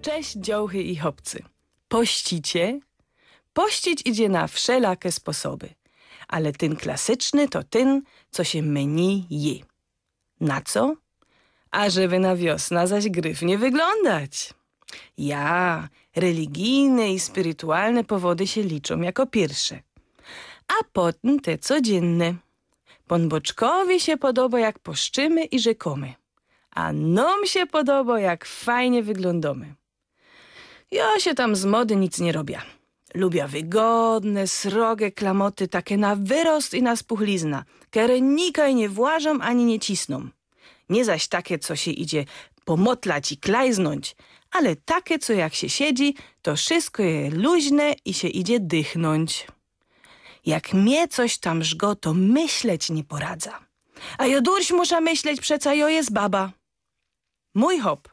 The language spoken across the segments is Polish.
Cześć dziołchy i chłopcy. Pościcie? Pościć idzie na wszelakie sposoby, ale ten klasyczny to ten, co się menu je. Na co? A żeby na wiosna zaś gryfnie wyglądać. Ja, religijne i spirytualne powody się liczą jako pierwsze, a potem te codzienne. Pan Boczkowi się podoba, jak poszczymy i rzekomy, a nam się podoba, jak fajnie wyglądamy. Ja się tam z mody nic nie robię. Lubię wygodne, srogie klamoty, takie na wyrost i na spuchlizna, które nikaj nie włażą ani nie cisną. Nie zaś takie, co się idzie pomotlać i klajznąć, ale takie, co jak się siedzi, to wszystko je luźne i się idzie dychnąć. Jak mnie coś tam żgo, to myśleć nie poradza. A ja durś muszę myśleć, przeca jo jest baba. Mój hop,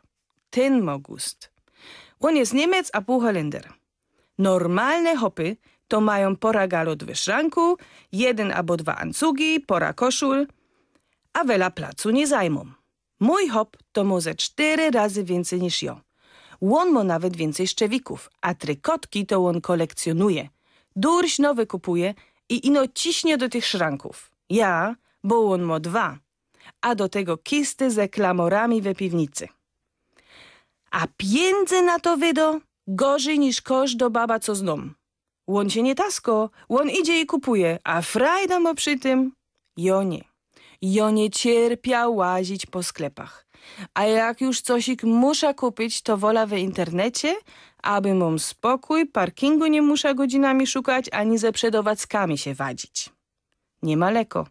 ten ma gust. On jest Niemiec, a pół Holender. Normalne hopy to mają pora galot w szranku, 1 albo 2 ancugi, pora koszul, a wiele placu nie zajmą. Mój hop to ma ze 4 razy więcej niż ja. On ma nawet więcej szczewików, a trykotki to on kolekcjonuje. Durś nowy kupuje i ino ciśnie do tych szranków. Ja, bo on ma 2, a do tego kisty ze klamorami we piwnicy. A pieniędzy na to wydo gorzej niż kosz do baba, co znom. On się nie tasko, on idzie i kupuje, a frajda ma przy tym. Jo nie cierpia łazić po sklepach. A jak już cosik musza kupić, to wola w internecie, aby mam spokój, parkingu nie musza godzinami szukać, ani ze przedowackami się wadzić. Nie ma leko.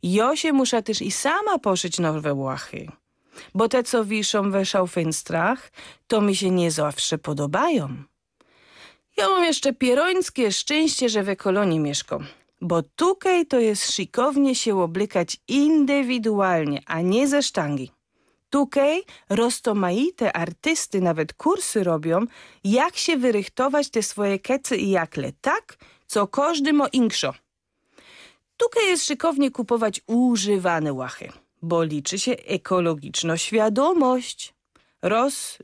Jo się musza też i sama poszyć nowe łachy. Bo te, co wiszą we szaufenstrach, to mi się nie zawsze podobają. Ja mam jeszcze pierońskie szczęście, że we kolonii mieszkam, bo tukej to jest szykownie się oblykać indywidualnie, a nie ze sztangi. Tukej roztomaite artysty nawet kursy robią, jak się wyrychtować te swoje kecy i jakle tak, co każdy ma inkszo. Tukej jest szykownie kupować używane łachy, bo liczy się ekologiczna świadomość.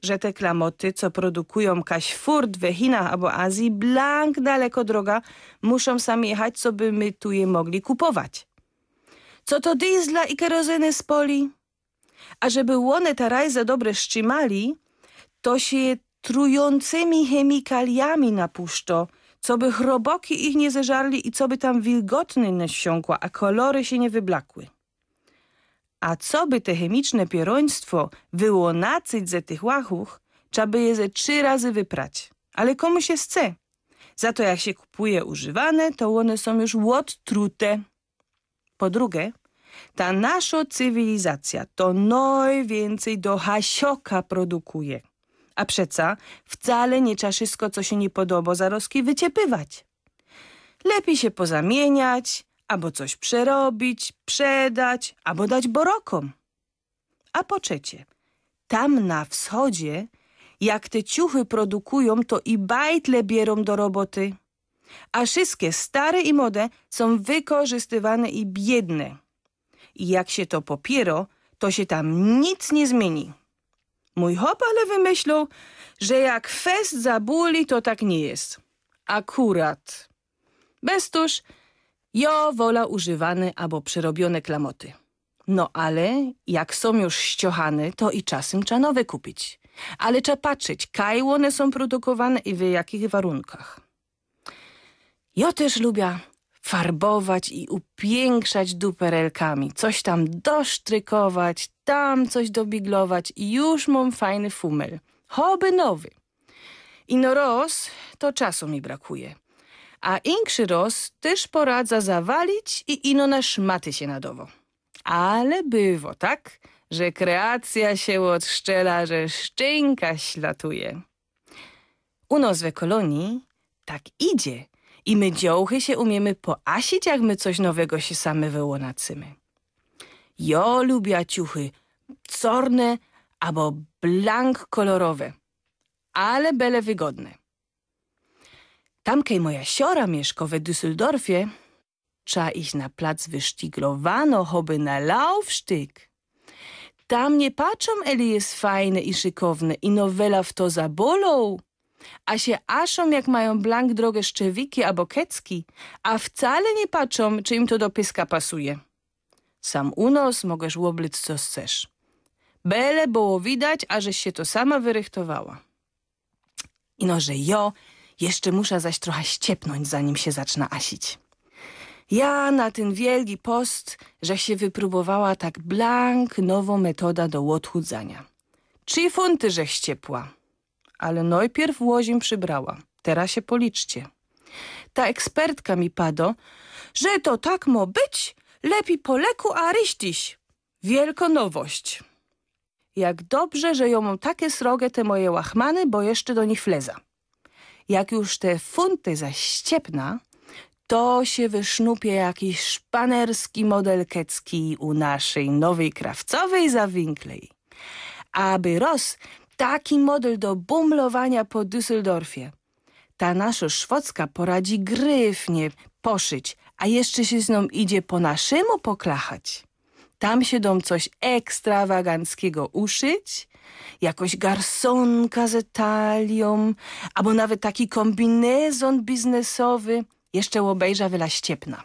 Że te klamoty, co produkują kaś furt we Chinach albo Azji, blank daleko droga, muszą sami jechać, co by my tu je mogli kupować. Co to diesla i kerozyny z poli? A żeby one ta raj za dobre szczymali, to się je trującymi chemikaliami napuszczo, co by chroboki ich nie zeżarli i co by tam wilgotny nie wsiąkła, a kolory się nie wyblakły. A co by te chemiczne pieroństwo było nacyć ze tych łachów, trzeba by je ze 3 razy wyprać. Ale komu się chce? Za to jak się kupuje używane, to one są już odtrute. Po drugie, ta nasza cywilizacja to najwięcej do hasioka produkuje. A przeca wcale nie trzeba wszystko, co się nie podoba, zaroski wyciepywać. Lepiej się pozamieniać, albo coś przerobić, przedać, albo dać borokom. A po trzecie, tam na wschodzie, jak te ciuchy produkują, to i bajtle bierą do roboty. A wszystkie stare i młode są wykorzystywane i biedne. I jak się to popiero, to się tam nic nie zmieni. Mój hop ale wymyślał, że jak fest zabuli, to tak nie jest. Akurat. Bestuż, jo wola używane albo przerobione klamoty. No ale jak są już ściochane, to i czasem trzeba nowe kupić. Ale trzeba patrzeć, kaj one są produkowane i w jakich warunkach. Ja też lubię farbować i upiększać duperelkami. Coś tam dosztrykować, tam coś dobiglować i już mam fajny fumel. Choby nowy. Ino roz, to czasu mi brakuje. A inkszy roz też poradza zawalić i ino na szmaty się nadowo. Ale bywo, tak? Że kreacja się odszczela, że szczęka ślatuje. U nas we kolonii tak idzie i my dziołchy się umiemy poasić, jak my coś nowego się same wyłonacymy. Jo lubię ciuchy czarne albo blank kolorowe, ale byle wygodne. Tamkej moja siora mieszka w Düsseldorfie, trzeba iść na plac wysztiglowano, choby na laufsztyk. Tam nie patrzą, eli jest fajne i szykowne i nowela w to zabolą. A się aszą, jak mają blank drogę szczewiki albo kecki, a wcale nie patrzą, czy im to do pyska pasuje. Sam unos możesz łoblic co chcesz. Byle było widać, a żeś się to sama wyrychtowała. Ino, że jeszcze muszę zaś trochę ściepnąć, zanim się zacznę asić. Ja na ten wielki post, że się wypróbowała tak blank nową metoda do odchudzania. 3 funty żech ciepła. Ale najpierw łozim przybrała. Teraz się policzcie. Ta ekspertka mi pado, że to tak mo być, lepiej po leku a ryściś. Wielko nowość. Jak dobrze, że ją mam takie srogie te moje łachmany, bo jeszcze do nich fleza. Jak już te funty zaś ściepna, to się wysznupie jakiś szpanerski model kecki u naszej nowej krawcowej zawinklej. Aby taki model do bumlowania po Düsseldorfie. Ta nasza szwocka poradzi gryfnie poszyć, a jeszcze się z nią idzie po naszemu poklachać. Tam się dom coś ekstrawaganckiego uszyć, jakoś garsonka z talią, albo nawet taki kombinezon biznesowy, jeszcze obejrza wiele ściepna.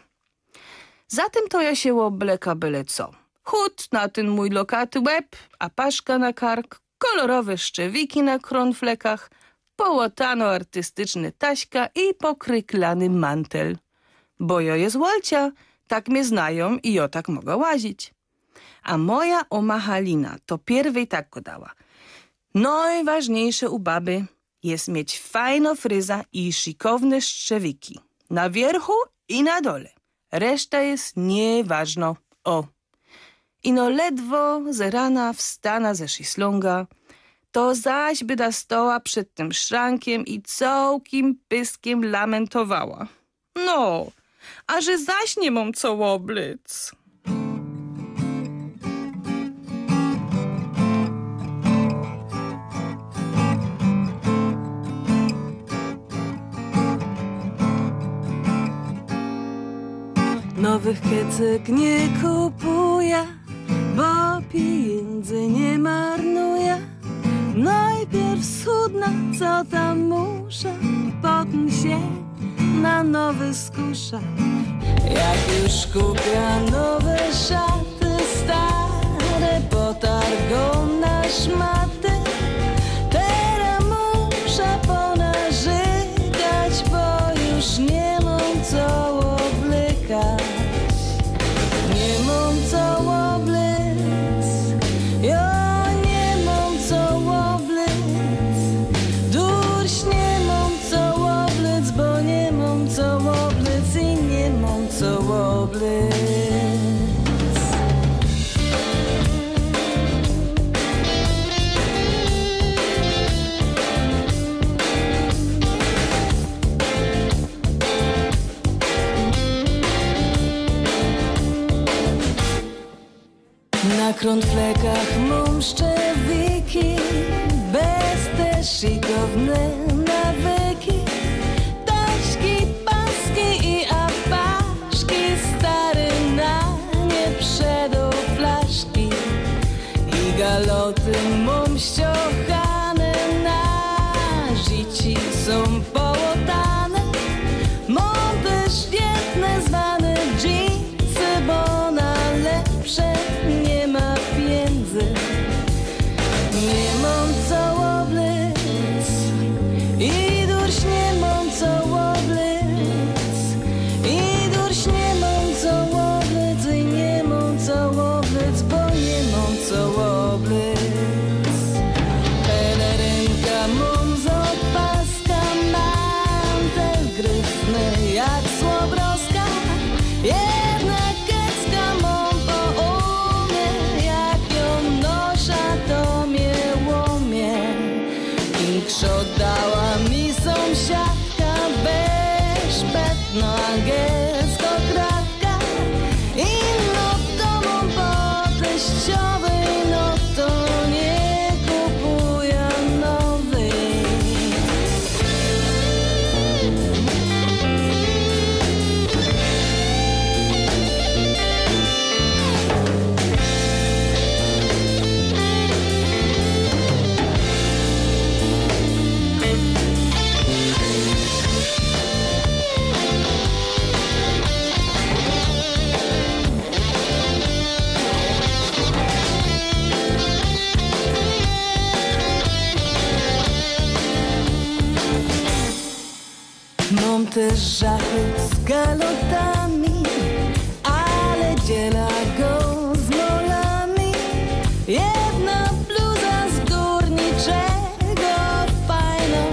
Zatem to ja się obleka byle co. Chód na ten mój lokaty łeb, a paszka na kark, kolorowe szczewiki na kronflekach, połotano artystyczny taśka i pokryklany mantel. Bo jo jest Wolcia, tak mnie znają i jo tak mogę łazić. A moja oma Halina to pierwej tak go dała. Najważniejsze u baby jest mieć fajno fryza i szykowne szczewiki. Na wierchu i na dole. Reszta jest nieważno. Ino ledwo z rana wstana ze szysląga, to zaś by da stoła przed tym szrankiem i całkim pyskiem lamentowała. No, a że zaś nie mam co oblic. Nowych kiecek nie kupuję, bo pieniędzy nie marnuję. Najpierw schudnę, co tam muszę, potem się na nowy skuszę. Jak już kupię nowe szaty, stare potargą na szmaty, teraz muszę ponarzekać, bo już nie mam co oblikać. Nie mam co oblic, ja nie mam co oblic. Durś nie mam co oblic, bo nie mam co oblic i nie mam co oblic. Na kronflekach mam szczewiki, bez te szykowne nawyki. Taśki, paski i apaszki, stary na nie przedą flaszki. I galoty mam ściochane, na życi są połotane. Mam też świetne zwane dżinsy, bo na lepsze nie ma pieniędzy. Nie mam co oblic i durś nie mam co oblic. I durś nie mam co oblic i nie mam co oblic, bo nie mam co oblic. Pelerynka mam z opaska, mantel gryfny jak słobroska. Jedna kecka mam po umie, jak ją nosza to mnie łomie. Inkrzo dała mi sąsiadka, bezszpetno angielsko kratka. Inno to mam po teściowej, no to nie kupuję nowy. Są też żachy z galotami, ale dziela go z molami. Jedna bluza z górniczego, fajną,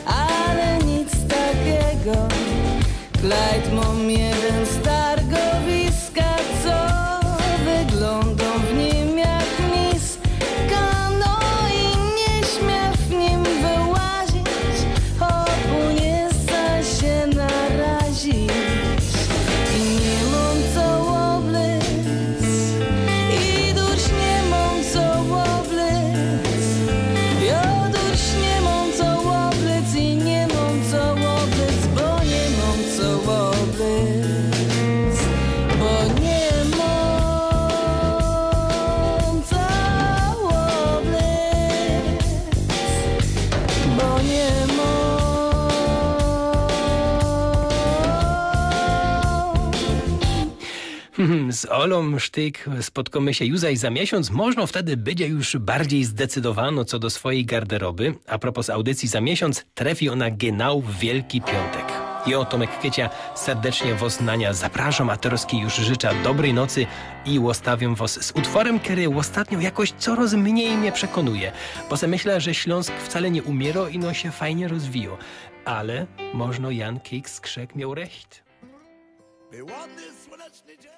ale nic takiego. Clyde mam jeden z targowiska, co wyglądał w nim jak mis. Kano i nie śmie w nim wyłazić, obu nie chce się narazić. I nie mam co łoblic, i durś nie mam co łoblic. Ja durś nie mam co łoblic i nie mam co łoblic, bo nie mam co łoblic, bo nie mam co łoblic, bo nie mam. Z Olą Sztyk spotkamy się już za miesiąc. Można wtedy będzie już bardziej zdecydowano co do swojej garderoby. A propos audycji za miesiąc, trafi ona genau w Wielki Piątek. Ja, Tomek Kiecia, serdecznie was nania zapraszam, a teraz już życzę dobrej nocy i łostawiam was z utworem, który ostatnio jakoś coraz mniej mnie przekonuje. Bo se myślę, że Śląsk wcale nie umiera i no się fajnie rozwijał. Ale można Jan Kiks Skrzek miał recht. Ładny, słoneczny dzień.